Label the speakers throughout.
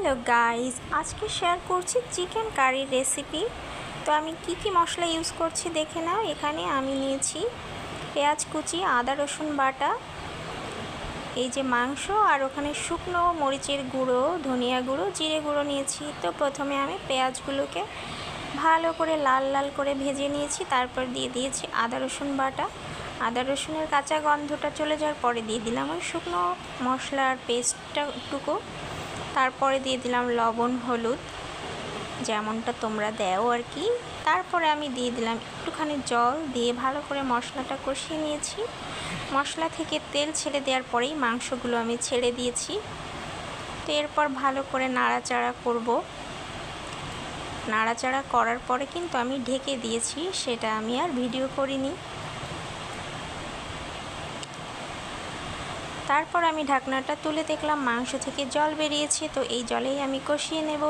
Speaker 1: Hello guys, আজকে share করছি chicken curry recipe. তো আমি কি মশলা ইউজ করছি দেখে নাও। এখানে আমি নিয়েছি পেঁয়াজ কুচি, আদা রসুন বাটা, এই যে মাংস, আর ওখানে শুকনো মরিচের গুঁড়ো, ধনিয়া গুঁড়ো, জিরে গুঁড়ো নিয়েছি। তো প্রথমে আমি পেঁয়াজগুলোকে ভালো করে লাল লাল করে ভেজে নিয়েছি, তারপর দিয়ে দিয়েছি আদা রসুন বাটা। আদা রসুনের কাঁচা গন্ধটা চলে যাওয়ার পরে দিয়ে দিলাম ওই শুকনো মশলার পেস্টটুকু। তারপরে দিয়ে দিলাম লবণ, হলুদ, যেমনটা তোমরা দাও আর কি। তারপরে আমি দিয়ে দিলাম একটুখানি জল, দিয়ে ভালো করে মশলাটা কষিয়ে নিয়েছি। মশলা থেকে তেল ছেড়ে দেওয়ার পরেই মাংসগুলো আমি ছেড়ে দিয়েছি। তো এরপর ভালো করে নাড়াচাড়া করব। নাড়াচাড়া করার পরে কিন্তু আমি ঢেকে দিয়েছি, সেটা আমি আর ভিডিও করিনি। তারপর আমি ঢাকনাটা তুলে দেখলাম মাংস থেকে জল বেরিয়েছে। তো এই জলেই আমি কষিয়ে নেব।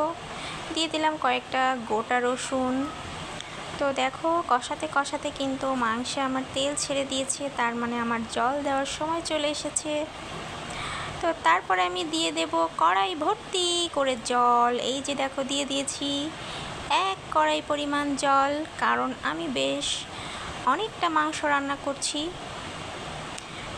Speaker 1: দিয়ে দিলাম কয়েকটা গোটা রসুন। তো দেখো, কষাতে কষাতে কিন্তু মাংসে আমার তেল ছেড়ে দিয়েছে, তার মানে আমার জল দেওয়ার সময় চলে এসেছে। তো তারপরে আমি দিয়ে দেব কড়াই ভর্তি করে জল। এই যে দেখো, দিয়ে দিয়েছি 1 কড়াই পরিমাণ জল, কারণ আমি বেশ অনেকটা মাংস রান্না করছি।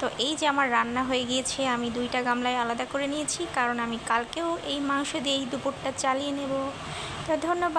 Speaker 1: তো এই যে আমার রান্না হয়ে গিয়েছে, আমি 2টা গামলায় আলাদা করে নিয়েছি, কারণ আমি কালকেও এই মাংস দিয়ে এই দুপুরটা চালিয়ে নেব। তো ধন্যবাদ।